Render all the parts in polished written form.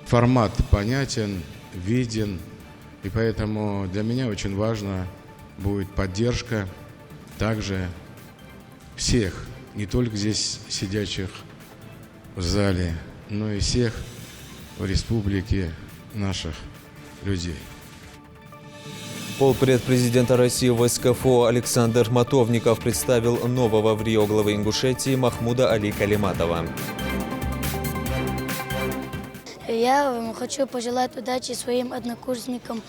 формат понятен, виден, и поэтому для меня очень важно будет поддержка также всех, не только здесь сидящих в зале, но и всех в республике наших людей. Полпред президента России в СКФО Александр Матовников представил нового в Рио главы Ингушетии Махмуда Али Калиматова. Я хочу пожелать удачи своим однокурсникам,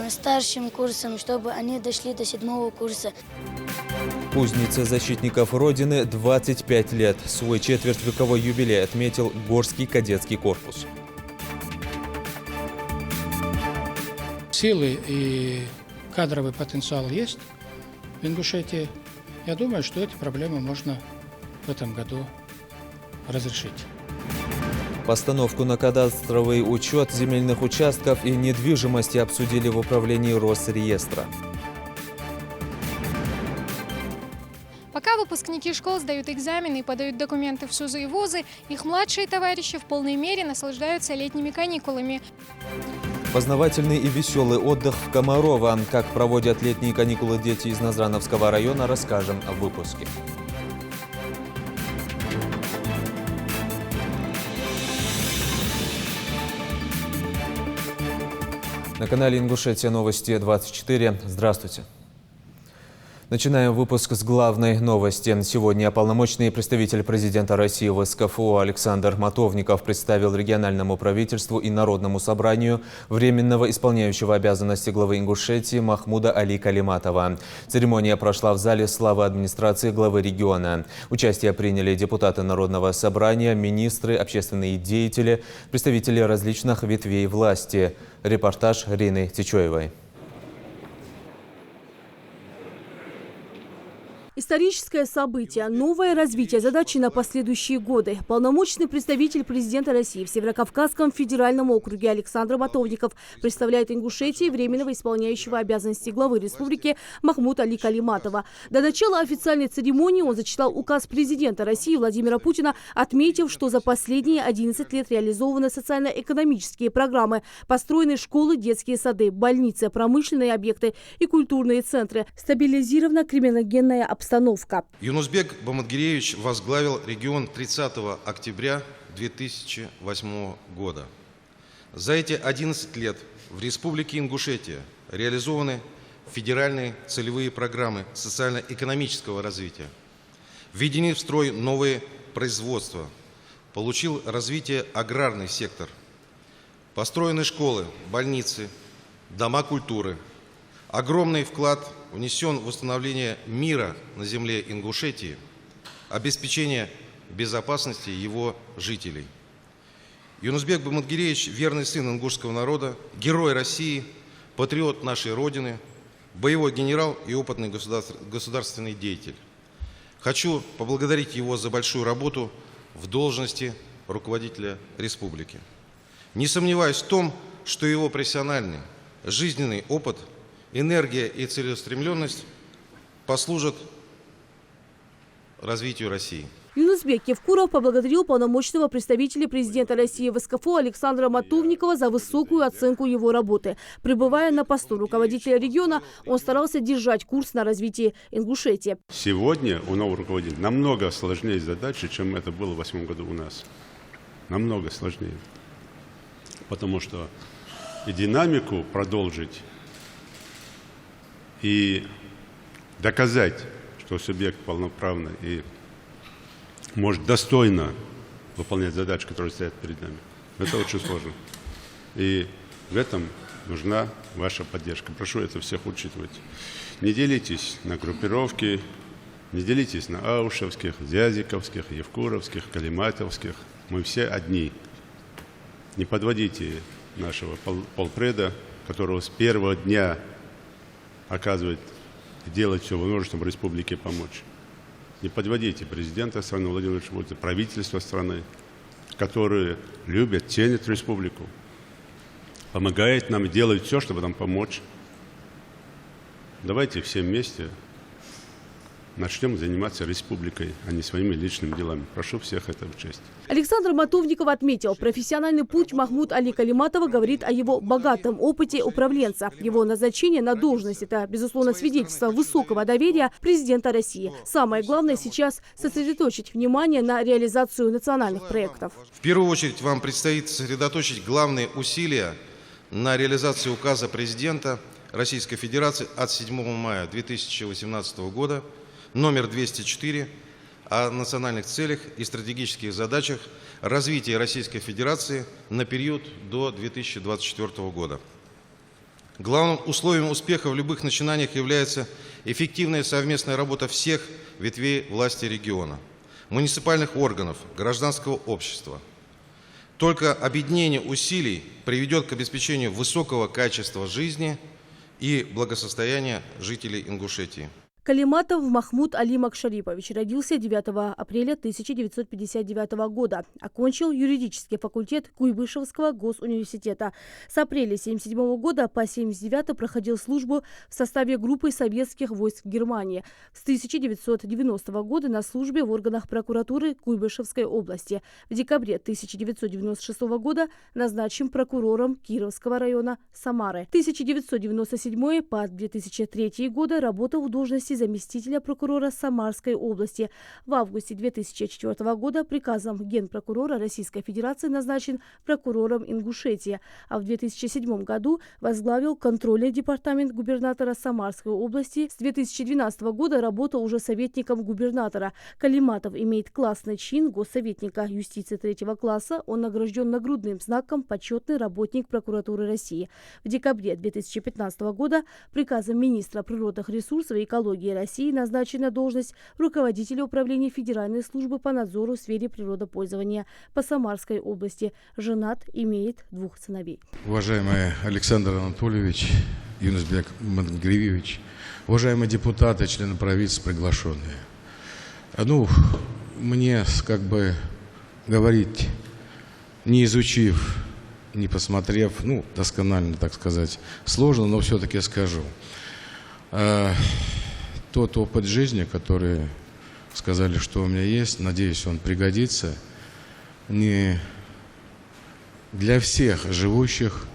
старшим курсам, чтобы они дошли до 7-го курса. Кузнице защитников Родины 25 лет. Свой четвертьвековой юбилей отметил Горский кадетский корпус. Силы и кадровый потенциал есть в Ингушетии. Я думаю, что эти проблемы можно в этом году разрешить. Постановку на кадастровый учет земельных участков и недвижимости обсудили в управлении Росреестра. Пока выпускники школ сдают экзамены и подают документы в СУЗы и ВУЗы, их младшие товарищи в полной мере наслаждаются летними каникулами. Познавательный и веселый отдых в Комарово. Как проводят летние каникулы дети из Назрановского района, расскажем в выпуске. На канале Ингушетия Новости 24. Здравствуйте. Начинаем выпуск с главной новости. Сегодня полномочный представитель президента России в СКФО Александр Матовников представил региональному правительству и Народному собранию временного исполняющего обязанности главы Ингушетии Махмуда Али Калиматова. Церемония прошла в зале славы администрации главы региона. Участие приняли депутаты Народного собрания, министры, общественные деятели, представители различных ветвей власти. Репортаж Рины Тичоевой. Историческое событие, новое развитие задачи на последующие годы. Полномочный представитель президента России в Северокавказском федеральном округе Александр Матовников представляет Ингушетии временного исполняющего обязанности главы республики Махмуда Али Калиматова. До начала официальной церемонии он зачитал указ президента России Владимира Путина, отметив, что за последние 11 лет реализованы социально-экономические программы, построены школы, детские сады, больницы, промышленные объекты и культурные центры, стабилизирована криминогенная обстановка. Юнусбек Бамадгиреевич возглавил регион 30 октября 2008 года. За эти 11 лет в Республике Ингушетия реализованы федеральные целевые программы социально-экономического развития, введены в строй новые производства, получил развитие аграрный сектор, построены школы, больницы, дома культуры. Огромный вклад внесен в восстановление мира на земле Ингушетии, обеспечение безопасности его жителей. Юнусбек Бамадгиреевич – верный сын ингушского народа, герой России, патриот нашей Родины, боевой генерал и опытный государственный деятель. Хочу поблагодарить его за большую работу в должности руководителя республики. Не сомневаюсь в том, что его профессиональный, жизненный опыт, энергия и целеустремленность послужат развитию России. Юнусбек Евкуров поблагодарил полномочного представителя президента России в СКФО Александра Матовникова за высокую оценку его работы. Пребывая на посту руководителя региона, он старался держать курс на развитие Ингушетии. Сегодня у нового руководителя намного сложнее задачи, чем это было в 2008 году у нас. Намного сложнее. Потому что и динамику продолжить, и доказать, что субъект полноправный и может достойно выполнять задачи, которые стоят перед нами. Это очень сложно. И в этом нужна ваша поддержка. Прошу это всех учитывать. Не делитесь на группировки, не делитесь на аушевских, зязиковских, евкуровских, калиматовских. Мы все одни. Не подводите нашего полпреда, которого с первого дня оказывает и делает все возможное, чтобы республике помочь. Не подводите президента страны Владимира Путина, правительство страны, которые любят, ценят республику, помогает нам и делают все, чтобы нам помочь. Давайте все вместе начнем заниматься республикой, а не своими личными делами. Прошу всех это учесть. Александр Матовников отметил, профессиональный путь Махмуд Али Калиматова говорит о его богатом опыте управленца. Его назначение на должность – это, безусловно, свидетельство высокого доверия президента России. Самое главное сейчас – сосредоточить внимание на реализацию национальных проектов. В первую очередь вам предстоит сосредоточить главные усилия на реализации указа президента Российской Федерации от 7 мая 2018 года номер 204 о национальных целях и стратегических задачах развития Российской Федерации на период до 2024 года. Главным условием успеха в любых начинаниях является эффективная совместная работа всех ветвей власти региона, муниципальных органов, гражданского общества. Только объединение усилий приведет к обеспечению высокого качества жизни и благосостояния жителей Ингушетии. Калиматов Махмуд Али Макшарипович родился 9 апреля 1959 года. Окончил юридический факультет Куйбышевского госуниверситета. С апреля 1977 года по 1979 проходил службу в составе группы советских войск Германии. С 1990 года на службе в органах прокуратуры Куйбышевской области. В декабре 1996 года назначен прокурором Кировского района Самары. 1997 по 2003 годы работал в должности заместителя прокурора Самарской области. В августе 2004 года приказом Генпрокурора Российской Федерации назначен прокурором Ингушетии, а в 2007 году возглавил контрольный департамент губернатора Самарской области. С 2012 года работал уже советником губернатора. Калиматов имеет классный чин госсоветника юстиции 3 класса. Он награжден нагрудным знаком «Почетный работник прокуратуры России». В декабре 2015 года приказом министра природных ресурсов и экологии России назначена должность руководителя управления Федеральной службы по надзору в сфере природопользования по Самарской области. Женат, имеет 2 сыновей. Уважаемый Александр Анатольевич, Юнусбек Мангривевич, уважаемые депутаты, члены правительства, приглашенные. Мне говорить, не изучив, не посмотрев, досконально, так сказать, сложно, но все-таки скажу. Тот опыт жизни, который сказали, что у меня есть, надеюсь, он пригодится не для всех живущих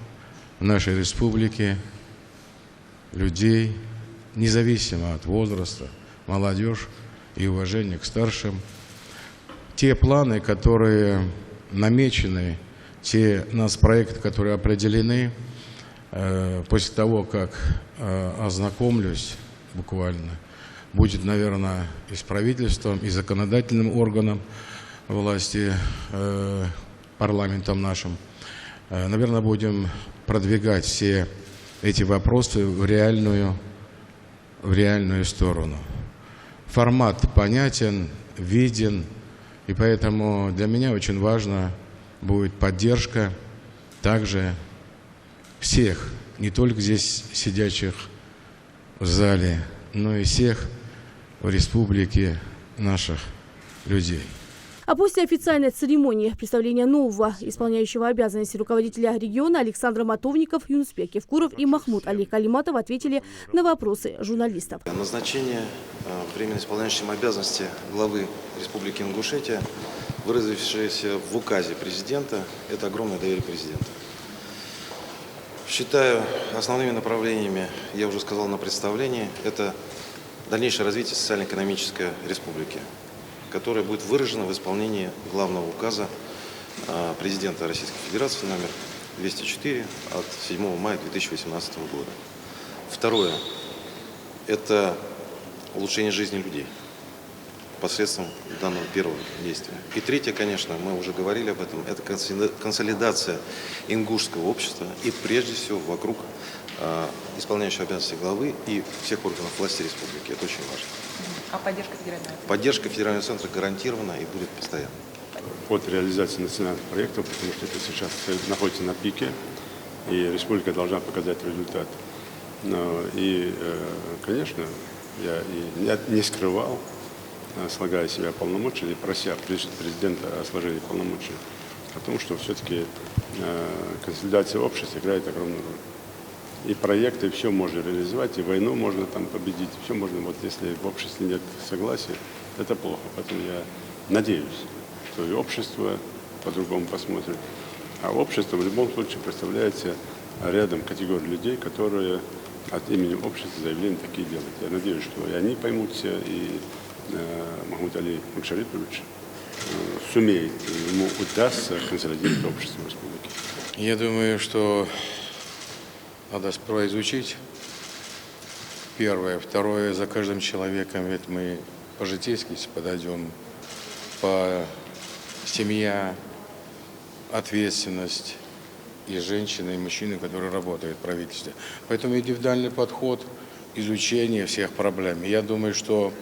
в нашей республике людей, независимо от возраста, молодежь и уважение к старшим. Те планы, которые намечены, те нацпроекты, которые определены, после того, как ознакомлюсь буквально, будет, наверное, и с правительством, и законодательным органом власти, парламентом нашим. Наверное, будем продвигать все эти вопросы в реальную сторону. Формат понятен, виден, и поэтому для меня очень важна будет поддержка также всех, не только здесь сидящих в зале, но и всех в республике наших людей. А после официальной церемонии представления нового исполняющего обязанности руководителя региона Александр Матовников, Юнусбек Евкуров и Махмуд Али Калиматов ответили на вопросы журналистов. Назначение временно исполняющим обязанности главы Республики Ингушетия, выразившееся в указе президента, это огромное доверие президента. Считаю, основными направлениями, я уже сказал на представлении, это дальнейшее развитие социально-экономической республики, которое будет выражено в исполнении главного указа президента Российской Федерации номер 204 от 7 мая 2018 года. Второе – это улучшение жизни людей посредством данного первого действия. И третье, конечно, мы уже говорили об этом, это консолидация ингушского общества и прежде всего вокруг исполняющего обязанности главы и всех органов власти республики. Это очень важно. А поддержка федерального центра? Поддержка федерального центра гарантирована и будет постоянно. От реализации национальных проектов, потому что это сейчас находится на пике, и республика должна показать результат. И, конечно, я не скрывал, слагая себя полномочия и прося президента о сложении полномочий, о том, что все-таки консолидация общества играет огромную роль. и проекты, все можно реализовать, и войну можно там победить, все можно. Вот если в обществе нет согласия, это плохо. Поэтому я надеюсь, что и общество по-другому посмотрит. А общество в любом случае представляется рядом категории людей, которые от имени общества заявления такие делают. Я надеюсь, что и они поймут все, и Махмуд Али Макшарипович сумеет, ему удастся консолидировать общество республики. Я думаю, что надо сперва изучить. Первое. Второе, за каждым человеком, ведь мы по-житейски подойдем, по семья, ответственность и женщины, и мужчины, которые работают в правительстве. Поэтому индивидуальный подход, изучение всех проблем. Я думаю, что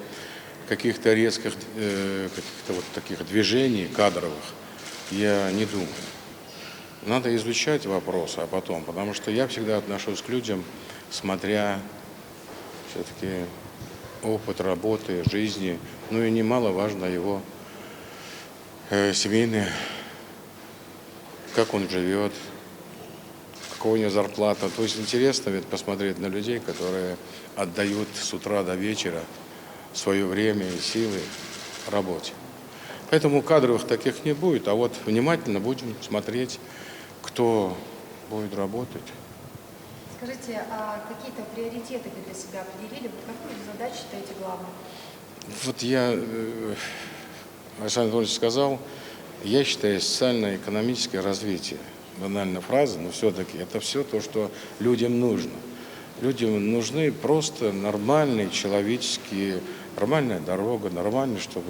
каких-то резких каких-то вот таких движений кадровых я не думаю. Надо изучать вопросы, а потом, потому что я всегда отношусь к людям, смотря все-таки опыт работы, жизни, ну и немаловажно его семейное, как он живет, какая у него зарплата. То есть интересно ведь посмотреть на людей, которые отдают с утра до вечера свое время и силы работе. Поэтому кадровых таких не будет, а вот внимательно будем смотреть, кто будет работать. Скажите, а какие-то приоритеты вы для себя определили? Вот какую задачу считаете главной? Вот я, Александр Анатольевич сказал, я считаю социально-экономическое развитие. Банальная фраза, но все-таки это все то, что людям нужно. Людям нужны просто нормальные человеческие, нормальная дорога, нормально, чтобы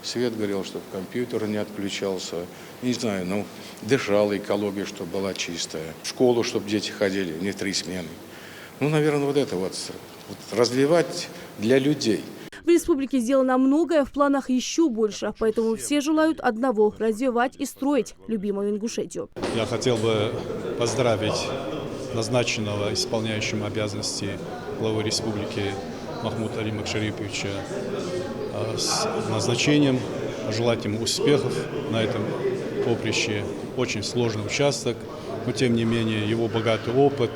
свет горел, чтобы компьютер не отключался, не знаю, ну, дышала экология, чтобы была чистая, в школу, чтобы дети ходили, не 3 смены. Ну, наверное, вот это вот развивать для людей. В республике сделано многое, в планах еще больше, поэтому все желают одного – развивать и строить любимую Ингушетию. Я хотел бы поздравить назначенного исполняющим обязанности главы республики Махмуда Али Макшариповича с назначением, пожелать ему успехов на этом поприще. Очень сложный участок, но тем не менее его богатый опыт,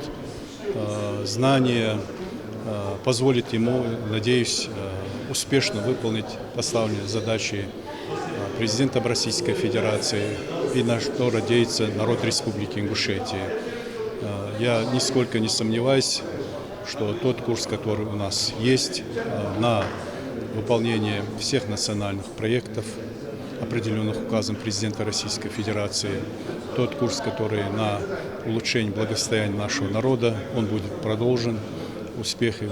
знания позволит ему, надеюсь, успешно выполнить поставленные задачи президента Российской Федерации и на что надеется народ Республики Ингушетия. Я нисколько не сомневаюсь, что тот курс, который у нас есть на выполнение всех национальных проектов, определенных указом президента Российской Федерации, тот курс, который на улучшение благосостояния нашего народа, он будет продолжен, успехи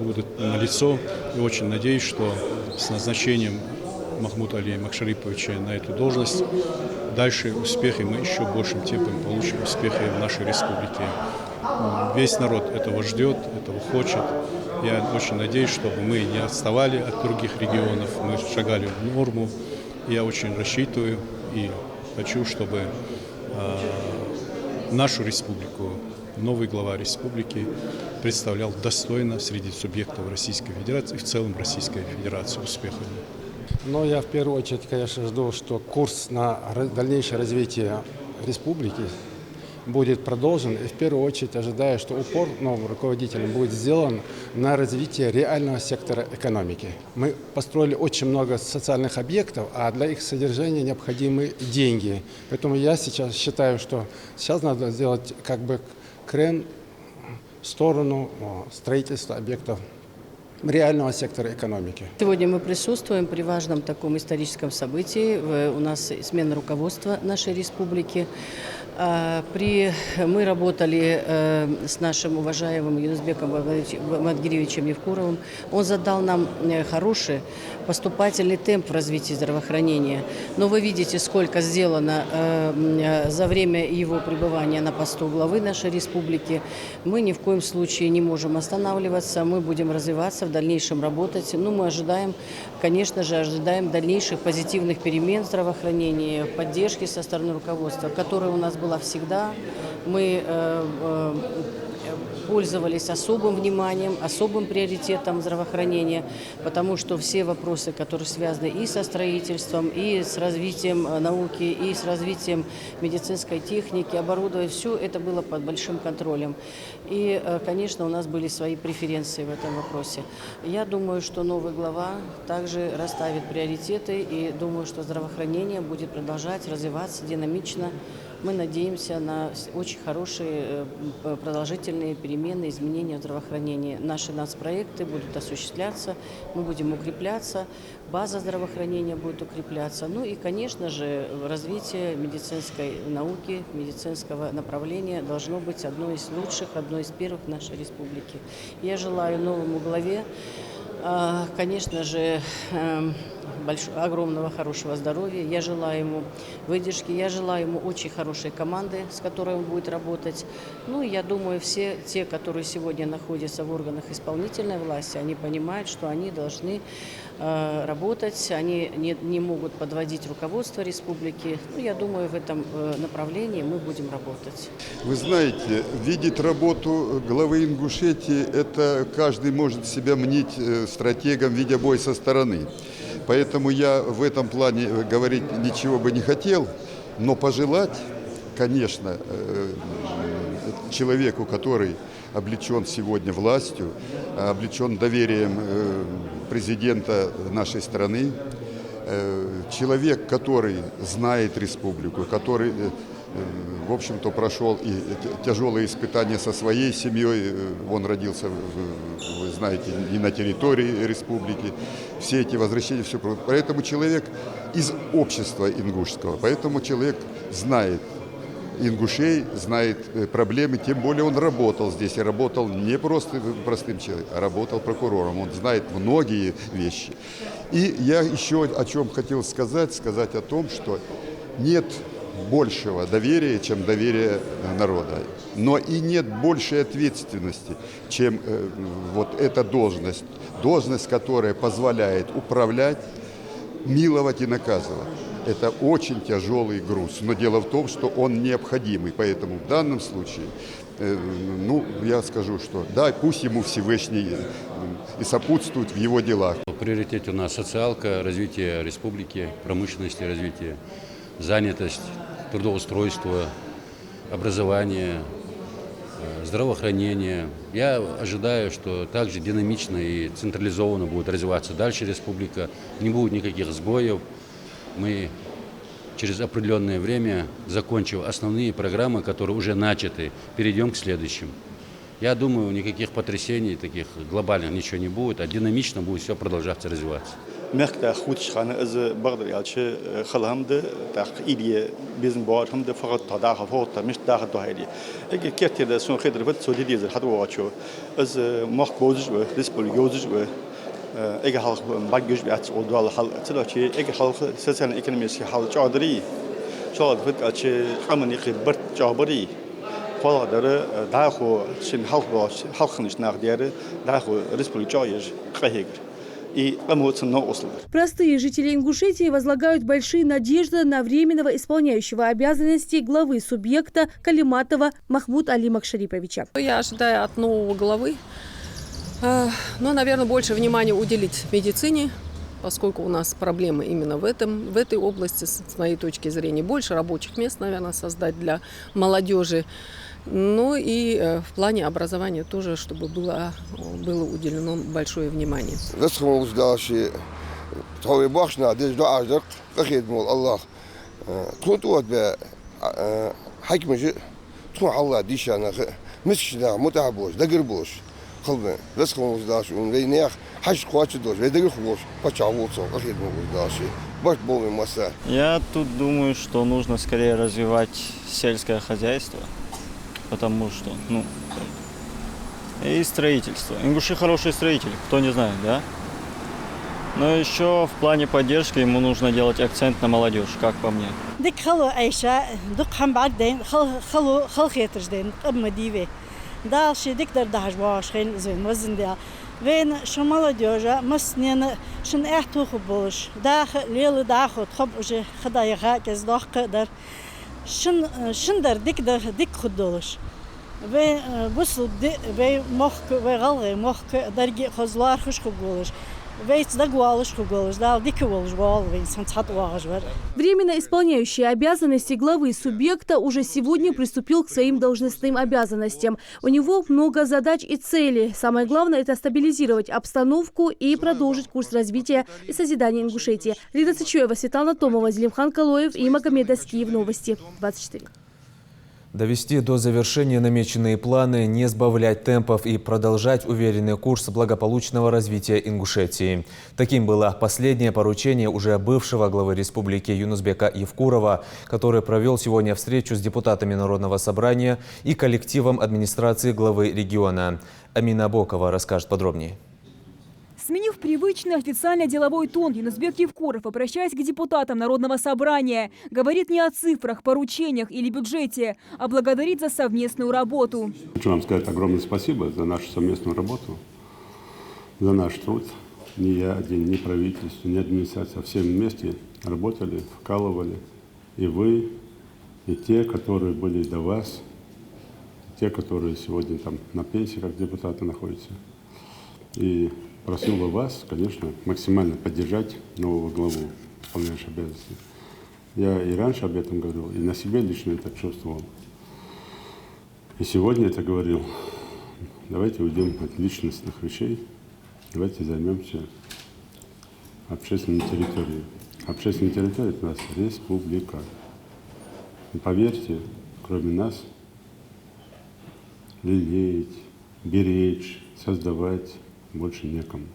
будут налицо. И очень надеюсь, что с назначением Махмуда Али Макшариповича на эту должность дальше успехи мы еще большим темпом получим успехи в нашей республике. Весь народ этого ждет, этого хочет. Я очень надеюсь, чтобы мы не отставали от других регионов, мы шагали в норму. Я очень рассчитываю и хочу, чтобы нашу республику, новый глава республики представлял достойно среди субъектов Российской Федерации и в целом Российской Федерации успехов. Но я в первую очередь, конечно, жду, что курс на дальнейшее развитие республики будет продолжен. И в первую очередь ожидаю, что упор новым руководителям будет сделан на развитие реального сектора экономики. Мы построили очень много социальных объектов, а для их содержания необходимы деньги. Поэтому я сейчас считаю, что сейчас надо сделать как бы крен в сторону строительства объектов реального сектора экономики. Сегодня мы присутствуем при важном таком историческом событии. У нас смена руководства нашей республики. Мы работали с нашим уважаемым Юнусбеком Мадгириевичем Евкуровым. Он задал нам хороший поступательный темп в развитии здравоохранения. Но вы видите, сколько сделано за время его пребывания на посту главы нашей республики. Мы ни в коем случае не можем останавливаться. Мы будем развиваться, в дальнейшем работать. Ну, мы ожидаем, конечно же, дальнейших позитивных перемен в здравоохранении, поддержки со стороны руководства, которая у нас была всегда. Мы пользовались особым вниманием, особым приоритетом здравоохранения, потому что все вопросы, которые связаны и со строительством, и с развитием науки, и с развитием медицинской техники, оборудования, все это было под большим контролем. И, конечно, у нас были свои преференции в этом вопросе. Я думаю, что новый глава также расставит приоритеты, и думаю, что здравоохранение будет продолжать развиваться динамично. Мы надеемся на очень хорошие продолжительные перемены, изменения в здравоохранении. Наши нацпроекты будут осуществляться, мы будем укрепляться, база здравоохранения будет укрепляться. Ну и, конечно же, развитие медицинской науки, медицинского направления должно быть одной из лучших, одной из первых в нашей республике. Я желаю новому главе, конечно же, огромного хорошего здоровья. Я желаю ему выдержки, я желаю ему очень хорошей команды, с которой он будет работать. Ну, я думаю, все те, которые сегодня находятся в органах исполнительной власти, они понимают, что они должны работать, они не могут подводить руководство республики. Ну, я думаю, в этом направлении мы будем работать. Вы знаете, видеть работу главы Ингушетии, это каждый может себя мнить стратегом, видя бой со стороны. Поэтому я в этом плане говорить ничего бы не хотел, но пожелать, конечно, человеку, который облечен сегодня властью, облечен доверием президента нашей страны, человек, который знает республику, который, в общем-то, прошел и тяжелые испытания со своей семьей. Он родился, вы знаете, не на территории республики. Все эти возвращения, все. Поэтому человек из общества ингушского, поэтому человек знает ингушей, знает проблемы, тем более он работал здесь, и работал не просто простым человеком, а работал прокурором, он знает многие вещи. И я еще о чем хотел сказать о том, что нет большего доверия, чем доверие народа, но и нет большей ответственности, чем вот эта должность, которая позволяет управлять, миловать и наказывать. Это очень тяжелый груз, но дело в том, что он необходимый, поэтому в данном случае, я скажу, что да, пусть ему Всевышний и сопутствует в его делах. В приоритете у нас социалка, развитие республики, промышленности, развитие, занятость, трудоустройство, образование, здравоохранение. Я ожидаю, что также динамично и централизованно будет развиваться дальше республика, не будет никаких сбоев. Мы через определенное время, закончив основные программы, которые уже начаты, перейдем к следующим. Я думаю, никаких потрясений, таких глобальных ничего не будет, а динамично будет все продолжаться развиваться. Мягко худшхана из Багдадьялчи халамды так или бизнес бартхамды факат тадаха фото миш даха тохайли. Эги кертида сон хидр ват содидизер хадвачу из махбозжве республикозжве эги халх багжве ат одвал хал тилачи эги халх социально экономический хал чадри чад ват ачи хамани хиббарт жабри фаладары даху шин халхныш нагдяры даху республика яж кахигр. Простые жители Ингушетии возлагают большие надежды на временного исполняющего обязанности главы субъекта Калиматова Махмута Алима Шариповича. Я ожидаю от нового главы, наверное, больше внимания уделить медицине, поскольку у нас проблемы именно в этой области, с моей точки зрения. Больше рабочих мест, наверное, создать для молодежи. Ну и в плане образования тоже, чтобы было уделено большое внимание. Я тут думаю, что нужно скорее развивать сельское хозяйство. Потому что, и строительство. Ингуши хорошие строители, кто не знает, да? Но еще в плане поддержки ему нужно делать акцент на молодежь, как по мне. Временно исполняющий обязанности главы субъекта уже сегодня приступил к своим должностным обязанностям. У него много задач и целей. Самое главное – это стабилизировать обстановку и продолжить курс развития и созидания Ингушетии. Лида Цычуева, Светлана Томова, Зелимхан Калоев и Магомед Аскиев. Новости 24. Довести до завершения намеченные планы, не сбавлять темпов и продолжать уверенный курс благополучного развития Ингушетии. Таким было последнее поручение уже бывшего главы республики Юнусбека Евкурова, который провел сегодня встречу с депутатами Народного собрания и коллективом администрации главы региона. Амина Бокова расскажет подробнее. Сменив привычный официально деловой тон, Юнусбек Евкуров, обращаясь к депутатам Народного собрания, говорит не о цифрах, поручениях или бюджете, а благодарит за совместную работу. Хочу вам сказать огромное спасибо за нашу совместную работу, за наш труд. Не я один, ни правительство, ни администрация, все вместе работали, вкалывали. И вы, и те, которые были до вас, те, которые сегодня там на пенсии, как депутаты, находятся. И просил бы вас, конечно, максимально поддержать нового главу, исполняющего обязанности. Я и раньше об этом говорил, и на себе лично это чувствовал. И сегодня это говорил. Давайте уйдем от личностных вещей, давайте займемся общественной территорией. Общественная территория – это у нас республика. И поверьте, кроме нас, лелеять, беречь, создавать больше некому.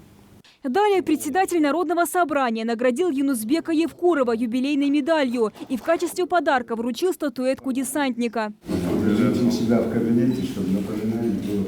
Далее председатель Народного собрания наградил Юнусбека Евкурова юбилейной медалью и в качестве подарка вручил статуэтку десантника. Держите себя в кабинете, чтобы напоминание было.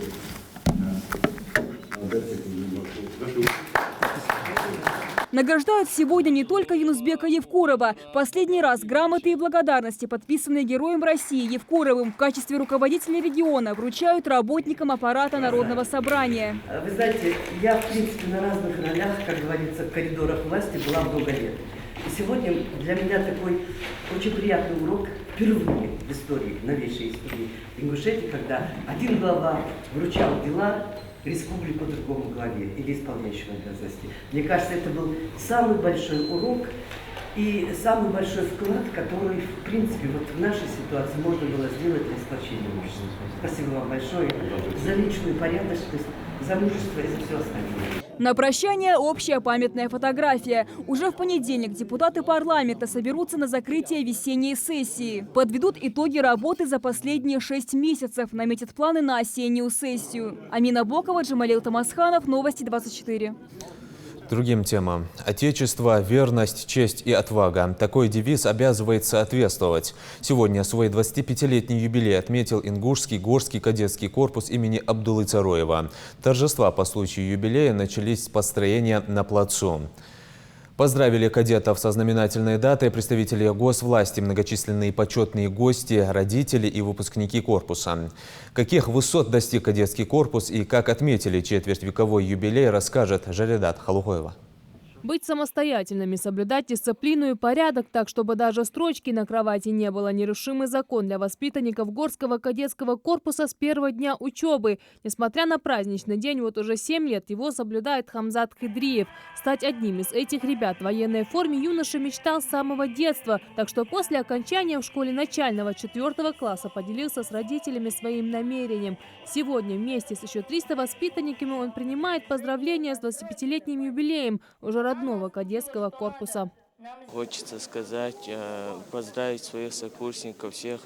Награждают сегодня не только Юнусбека Евкурова. Последний раз грамоты и благодарности, подписанные Героем России Евкуровым в качестве руководителя региона, вручают работникам аппарата Народного собрания. Вы знаете, я, в принципе, на разных ролях, как говорится, в коридорах власти была много лет. И сегодня для меня такой очень приятный урок впервые в истории, в новейшей истории Ингушетии, когда один глава вручал дела республику другому главе или исполняющему обязанности. Мне кажется, это был самый большой урок и самый большой вклад, который, в принципе, вот в нашей ситуации можно было сделать для сплочения общества. Спасибо вам большое за личную порядочность, за мужество и за все остальное. На прощание общая памятная фотография. Уже в понедельник депутаты парламента соберутся на закрытие весенней сессии. Подведут итоги работы за последние 6 месяцев, наметят планы на осеннюю сессию. Амина Бокова, Джамалил Тамасханов, Новости 24. Другим темам. Отечество, верность, честь и отвага. Такой девиз обязывает соответствовать. Сегодня свой 25-летний юбилей отметил Ингушский горский кадетский корпус имени Абдулы Цароева. Торжества по случаю юбилея начались с построения на плацу. Поздравили кадетов со знаменательной датой представители госвласти, многочисленные почетные гости, родители и выпускники корпуса. Каких высот достиг кадетский корпус и как отметили четвертьвековой юбилей, расскажет Жаридат Халухоева. Быть самостоятельными, соблюдать дисциплину и порядок так, чтобы даже строчки на кровати не было – нерушимый закон для воспитанников горского кадетского корпуса с первого дня учебы. Несмотря на праздничный день, вот уже 7 лет его соблюдает Хамзат Хидриев. Стать одним из этих ребят в военной форме юноша мечтал с самого детства. Так что после окончания в школе начального 4 класса поделился с родителями своим намерением. Сегодня вместе с еще 300 воспитанниками он принимает поздравления с 25-летним юбилеем уже родного кадетского корпуса. Хочется сказать, поздравить своих сокурсников, всех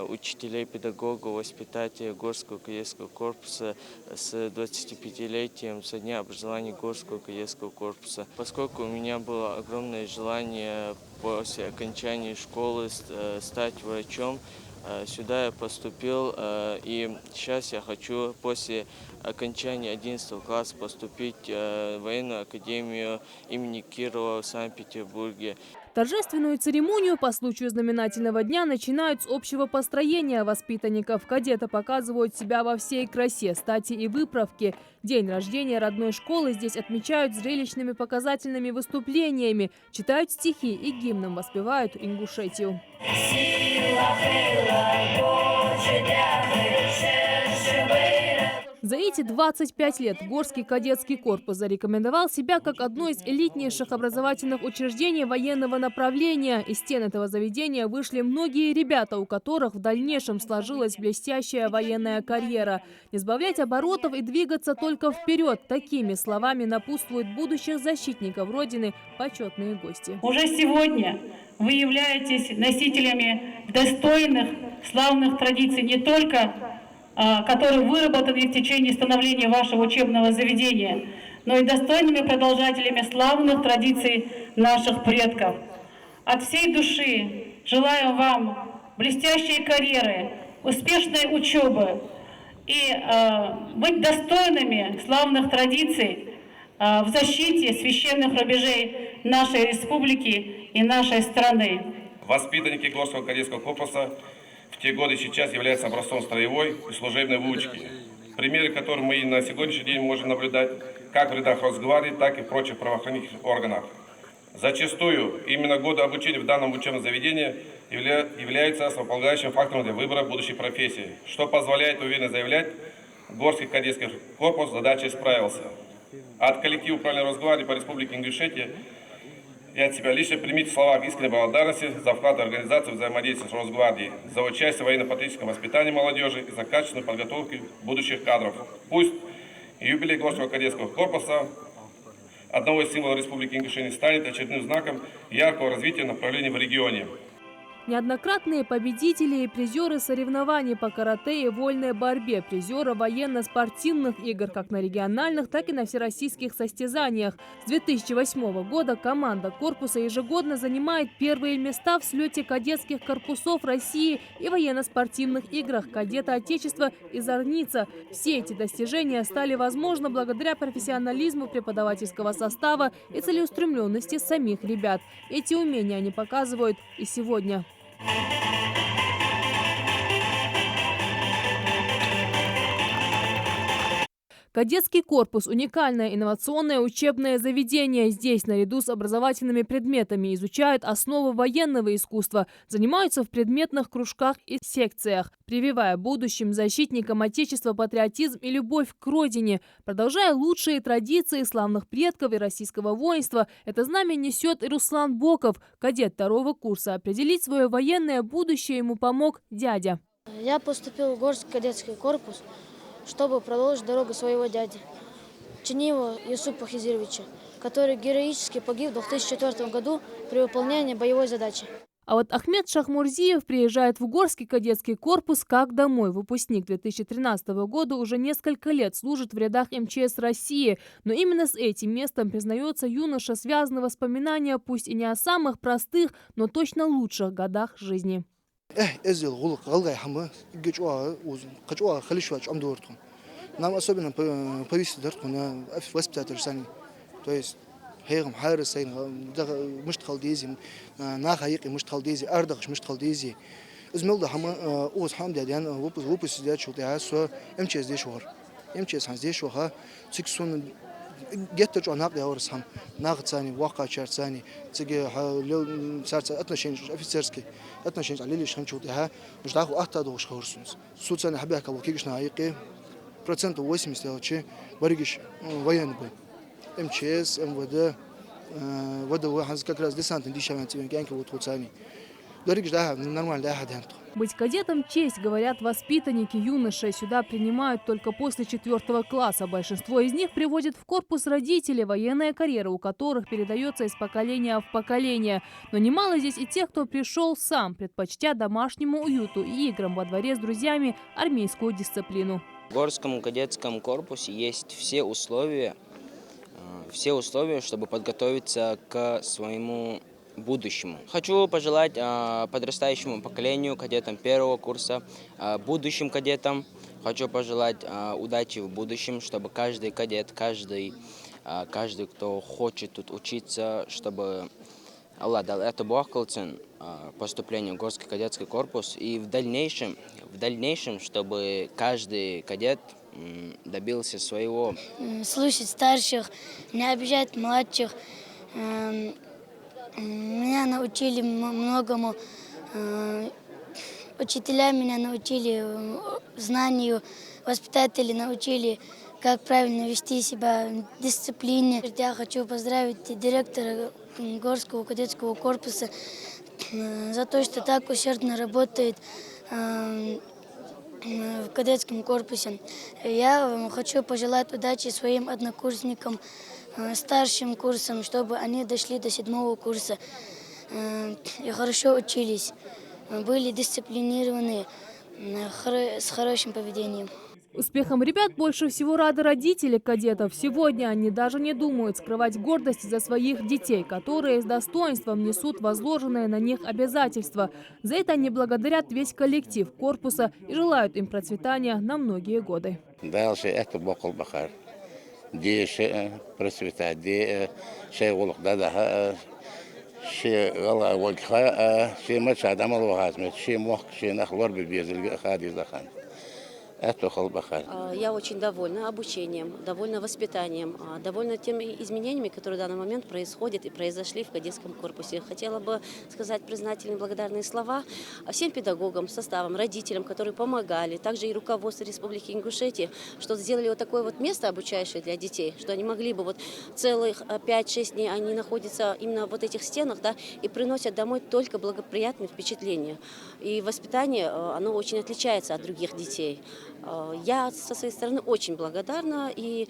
учителей, педагогов, воспитателей Горского кадетского корпуса с 25-летием со дня образования Горского кадетского корпуса. Поскольку у меня было огромное желание после окончания школы стать врачом, сюда я поступил, и сейчас я хочу после окончания 11 класса поступить в военную академию имени Кирова в Санкт-Петербурге. Торжественную церемонию по случаю знаменательного дня начинают с общего построения воспитанников. Кадеты показывают себя во всей красе, стати и выправке. День рождения родной школы здесь отмечают зрелищными показательными выступлениями, читают стихи и гимном воспевают Ингушетию. За эти 25 лет Горский кадетский корпус зарекомендовал себя как одно из элитнейших образовательных учреждений военного направления. Из стен этого заведения вышли многие ребята, у которых в дальнейшем сложилась блестящая военная карьера. Не сбавлять оборотов и двигаться только вперед. Такими словами напутствуют будущих защитников Родины почетные гости. Уже сегодня вы являетесь носителями достойных, славных традиций не только которые выработаны в течение становления вашего учебного заведения, но и достойными продолжателями славных традиций наших предков. От всей души желаю вам блестящей карьеры, успешной учебы и быть достойными славных традиций в защите священных рубежей нашей республики и нашей страны. Воспитанники Горского кадетского корпуса в те годы и сейчас являются образцом строевой и служебной выучки, примеры которых мы и на сегодняшний день можем наблюдать как в рядах Росгвардии, так и в прочих правоохранительных органах. Зачастую именно годы обучения в данном учебном заведении являются основополагающим фактором для выбора будущей профессии, что позволяет уверенно заявлять, Горский кадетский корпус с задачей справился. От коллектива управления Росгвардии по Республике Ингушетия и от себя лично примите слова искренней благодарности за вклад в организацию взаимодействия с Росгвардией, за участие в военно-патриотическом воспитании молодежи и за качественную подготовку будущих кадров. Пусть юбилей Горского кадетского корпуса, одного из символов Республики Ингушетия, станет очередным знаком яркого развития направлений в регионе. Неоднократные победители и призеры соревнований по карате и вольной борьбе, призеры военно-спортивных игр как на региональных, так и на всероссийских состязаниях. С 2008 года команда корпуса ежегодно занимает первые места в слете кадетских корпусов России и военно-спортивных играх «Кадеты Отечества» и «Зорница». Все эти достижения стали возможны благодаря профессионализму преподавательского состава и целеустремленности самих ребят. Эти умения они показывают и сегодня. Кадетский корпус – уникальное инновационное учебное заведение. Здесь, наряду с образовательными предметами, изучают основы военного искусства, занимаются в предметных кружках и секциях, прививая будущим защитникам Отечества патриотизм и любовь к родине. Продолжая лучшие традиции славных предков и российского воинства, это знамя несет и Руслан Боков, кадет второго курса. Определить свое военное будущее ему помог дядя. Я поступил в Горский кадетский корпус, чтобы продолжить дорогу своего дяди, Чиниева Юсупа Хизировича, который героически погиб в 2004 году при выполнении боевой задачи. А вот Ахмед Шахмурзиев приезжает в Горский кадетский корпус как домой. Выпускник 2013 года уже несколько лет служит в рядах МЧС России. Но именно с этим местом, признается юноша, связаны воспоминания, пусть и не о самых простых, но точно лучших годах жизни. Нам особенно повесить на воспитатель сани. То есть هيغم حارس مش تخلديزي ناخيق مش تخلديزي أردخش مش تخلديزي إزميل ده هم أوز حام ديان وبس ديات شو ده سو إمشي زي شهر إمشي سان زي شهر تكسون جت جو ناقد أورس هم ناقد ثاني واقع شهر ثاني تيجي لو صار أتنشين أفيسرسكي أتنشين على اللي شن شو ده مش داخل أحد دوش خورسونس سود ثاني حبيك أبو كيش نايقي процентов 80 че баригиш военный был. МЧС, МВД, ВДВ, как раз десантный дешевый антивенкянки вот хуцани. Баригиш да, нормально да хадянт. Быть кадетом – честь, говорят воспитанники. Юношей сюда принимают только после 4 класса. Большинство из них приводят в корпус родители, военная карьера у которых передается из поколения в поколение. Но немало здесь и тех, кто пришел сам, предпочтя домашнему уюту и играм во дворе с друзьями армейскую дисциплину. В Горском кадетском корпусе есть все условия, чтобы подготовиться к своему будущему. Хочу пожелать подрастающему поколению, кадетам первого курса, будущим кадетам. Хочу пожелать удачи в будущем, чтобы каждый кадет, каждый, кто хочет тут учиться, чтобы Аллах дал это поступлению в Горский кадетский корпус. И в дальнейшем, чтобы каждый кадет добился своего. Слушать старших, не обижать младших. Меня научили многому. Учителя меня научили знанию, воспитатели научили, как правильно вести себя в дисциплине. Я хочу поздравить директора Горского кадетского корпуса за то, что так усердно работает в кадетском корпусе. Я хочу пожелать удачи своим однокурсникам, старшим курсам, чтобы они дошли до 7-го курса и хорошо учились, были дисциплинированы, с хорошим поведением. Успехом ребят больше всего рады родители кадетов. Сегодня они даже не думают скрывать гордость за своих детей, которые с достоинством несут возложенные на них обязательства. За это они благодарят весь коллектив корпуса и желают им процветания на многие годы. Дальше это бокал бахар. Где процветать, где шея да, шея гала вольха, шея мача дамал вахазмет, шея мох, шея нахлор бибезель хадис дахан. Я очень довольна обучением, довольна воспитанием, довольна теми изменениями, которые в данный момент происходят и произошли в кадетском корпусе. Хотела бы сказать признательные благодарные слова всем педагогам, составам, родителям, которые помогали, также и руководству Республики Ингушетия, что сделали вот такое вот место обучающее для детей, что они могли бы вот целых 5-6 дней они находятся именно в вот этих стенах, да, и приносят домой только благоприятные впечатления. И воспитание, оно очень отличается от других детей. Я со своей стороны очень благодарна и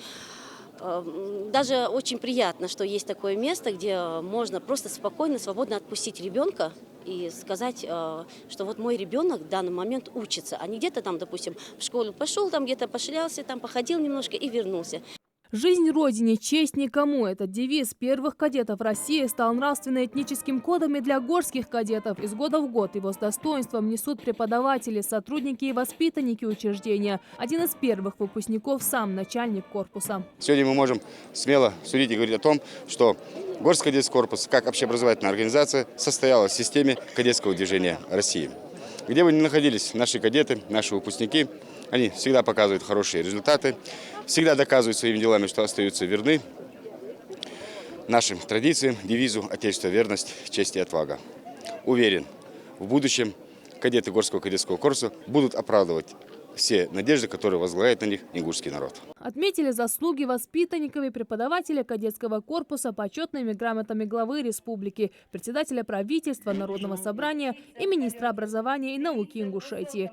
даже очень приятно, что есть такое место, где можно просто спокойно, свободно отпустить ребенка и сказать, что вот мой ребенок в данный момент учится, а не где-то там, допустим, в школу пошел, там где-то пошлялся, там походил немножко и вернулся. «Жизнь Родине, честь никому» – этот девиз первых кадетов России стал нравственно-этническим кодом и для горских кадетов. Из года в год его с достоинством несут преподаватели, сотрудники и воспитанники учреждения. Один из первых выпускников – сам начальник корпуса. Сегодня мы можем смело судить и говорить о том, что Горский кадетский корпус, как общеобразовательная организация, состояла в системе кадетского движения России. Где бы ни находились наши кадеты, наши выпускники, они всегда показывают хорошие результаты, всегда доказывают своими делами, что остаются верны нашим традициям, девизу «Отечество, верность, честь и отвага». Уверен, в будущем кадеты Горского кадетского корпуса будут оправдывать все надежды, которые возлагает на них ингушский народ. Отметили заслуги воспитанников и преподавателя кадетского корпуса почетными грамотами главы республики, председателя правительства, Народного собрания и министра образования и науки Ингушетии.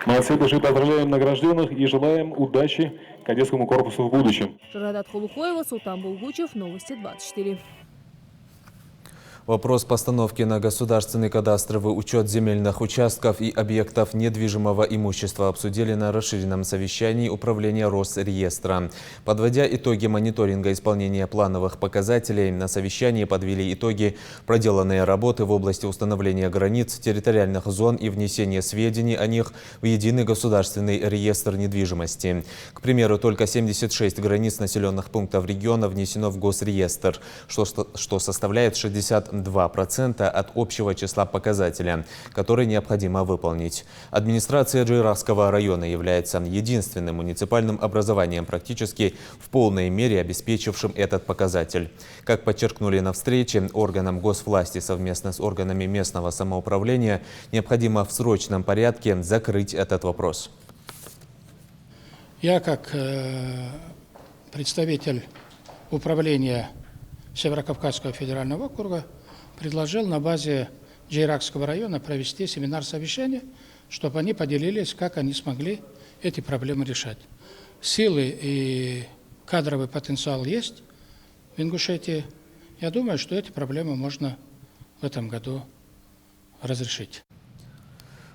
Молодцы, большие поздравляем награжденных и желаем удачи кадетскому корпусу в будущем. Жирадат Хулухоева, Султан Булгучев, Новости 24. Вопрос постановки на государственный кадастровый учет земельных участков и объектов недвижимого имущества обсудили на расширенном совещании управления Росреестра. Подводя итоги мониторинга исполнения плановых показателей, на совещании подвели итоги проделанной работы в области установления границ территориальных зон и внесения сведений о них в единый государственный реестр недвижимости. К примеру, только 76 границ населенных пунктов региона внесено в Госреестр, что составляет 62% от общего числа показателя, который необходимо выполнить. Администрация Джейрахского района является единственным муниципальным образованием, практически в полной мере обеспечившим этот показатель. Как подчеркнули на встрече, органам госвласти совместно с органами местного самоуправления необходимо в срочном порядке закрыть этот вопрос. Я, как представитель управления Северокавказского федерального округа, предложил на базе Джейрахского района провести семинар-совещание, чтобы они поделились, как они смогли эти проблемы решать. Силы и кадровый потенциал есть в Ингушетии. Я думаю, что эти проблемы можно в этом году разрешить.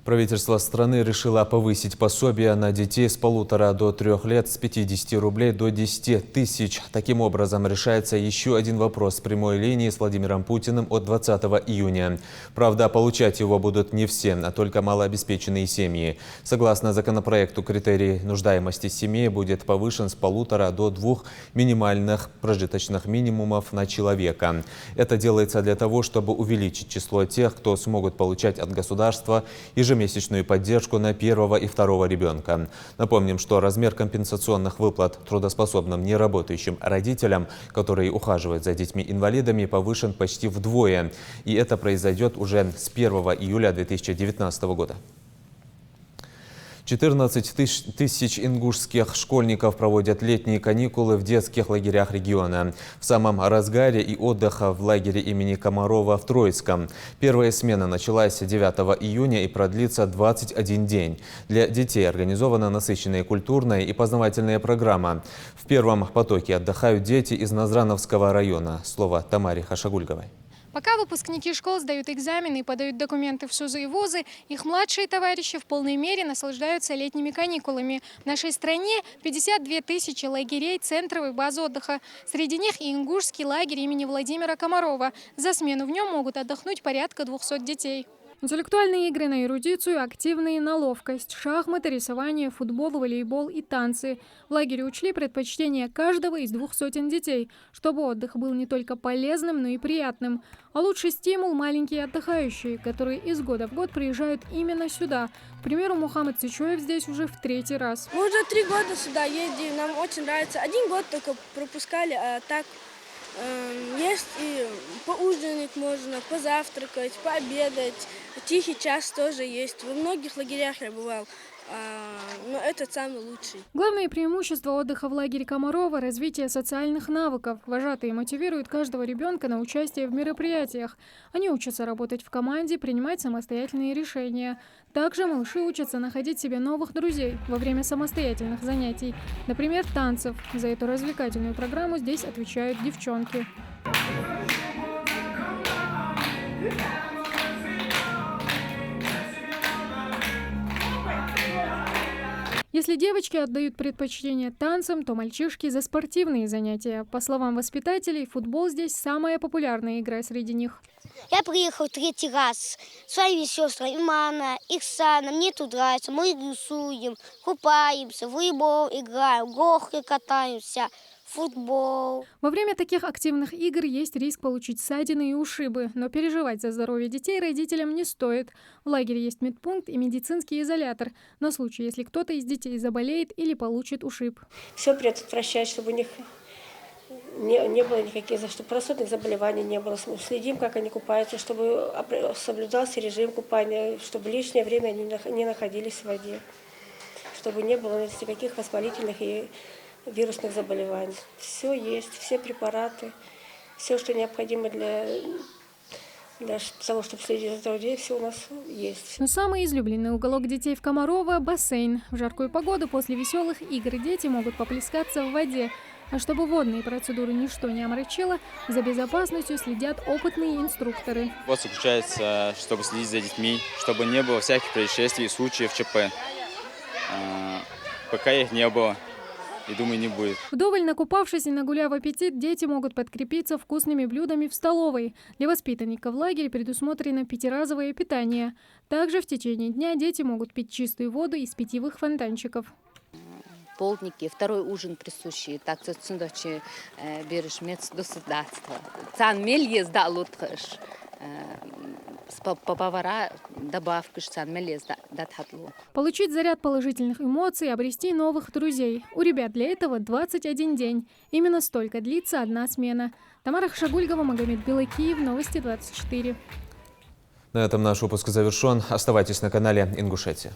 Правительство страны решило повысить пособие на детей с 1,5 до 3 лет с 50 рублей до 10 тысяч. Таким образом, решается еще один вопрос с прямой линии с Владимиром Путиным от 20 июня. Правда, получать его будут не все, а только малообеспеченные семьи. Согласно законопроекту, критерий нуждаемости семей будет повышен с 1,5 до 2 минимальных прожиточных минимумов на человека. Это делается для того, чтобы увеличить число тех, кто смогут получать от государства ежемесячные ежемесячную поддержку на первого и второго ребенка. Напомним, что размер компенсационных выплат трудоспособным неработающим родителям, которые ухаживают за детьми-инвалидами, повышен почти вдвое. И это произойдет уже с 1 июля 2019 года. 14 тысяч ингушских школьников проводят летние каникулы в детских лагерях региона. В самом разгаре и отдыха в лагере имени Комарова в Троицком. Первая смена началась 9 июня и продлится 21 день. Для детей организована насыщенная культурная и познавательная программа. В первом потоке отдыхают дети из Назрановского района. Слово Тамаре Хашагульговой. Пока выпускники школ сдают экзамены и подают документы в СУЗы и ВУЗы, их младшие товарищи в полной мере наслаждаются летними каникулами. В нашей стране 52 тысячи лагерей, центров и баз отдыха. Среди них и ингушский лагерь имени Владимира Комарова. За смену в нем могут отдохнуть порядка 200 детей. Интеллектуальные игры на эрудицию, активные на ловкость, шахматы, рисование, футбол, волейбол и танцы. В лагере учли предпочтения каждого из 200 детей, чтобы отдых был не только полезным, но и приятным. А лучший стимул – маленькие отдыхающие, которые из года в год приезжают именно сюда. К примеру, Мухаммад Сычоев здесь уже в 3-й раз. Мы уже 3 года сюда ездим, нам очень нравится. 1 год только пропускали, а так есть и поужинать можно, позавтракать, пообедать. Тихий час тоже есть. Во многих лагерях я бывал, но этот самый лучший. Главное преимущество отдыха в лагере Комарова – развитие социальных навыков. Вожатые мотивируют каждого ребенка на участие в мероприятиях. Они учатся работать в команде, принимать самостоятельные решения. Также малыши учатся находить себе новых друзей во время самостоятельных занятий. Например, танцев. За эту развлекательную программу здесь отвечают девчонки. Если девочки отдают предпочтение танцам, то мальчишки за спортивные занятия. По словам воспитателей, футбол здесь самая популярная игра среди них. Я приехал 3-й раз с своими сестрами, Имана, Ихсана. Мне тут нравится. Мы рисуем, купаемся, в волейбол играем, горки катаемся, футбол. Во время таких активных игр есть риск получить ссадины и ушибы, но переживать за здоровье детей родителям не стоит. В лагере есть медпункт и медицинский изолятор на случай, если кто-то из детей заболеет или получит ушиб. Все предотвращать, чтобы у них не было никаких, чтобы простудных заболеваний не было. Следим, как они купаются, чтобы соблюдался режим купания, чтобы лишнее время они не находились в воде, чтобы не было никаких воспалительных и вирусных заболеваний. Все есть, все препараты, все, что необходимо для того, чтобы следить за здоровьем, все у нас есть. Но самый излюбленный уголок детей в Комарова – бассейн. В жаркую погоду после веселых игр дети могут поплескаться в воде. А чтобы водные процедуры ничто не омрачило, за безопасностью следят опытные инструкторы. Вот заключается, чтобы следить за детьми, чтобы не было всяких происшествий и случаев ЧП. Пока их не было. И думаю, не будет. Вдоволь накупавшись и нагуляв аппетит, дети могут подкрепиться вкусными блюдами в столовой. Для воспитанников в лагере предусмотрено 5-разовое питание. Также в течение дня дети могут пить чистую воду из питьевых фонтанчиков. Полдники, второй ужин присущий. Так что цундочи берешь государства. Цан мель езда лутхаш. Повара добавку цан мель датхатлу. Получить заряд положительных эмоций, обрести новых друзей. У ребят для этого 21 день. Именно столько длится одна смена. Тамара Хашагульгова, Магомед Белакиев, Новости 24. На этом наш выпуск завершен. Оставайтесь на канале Ингушетия.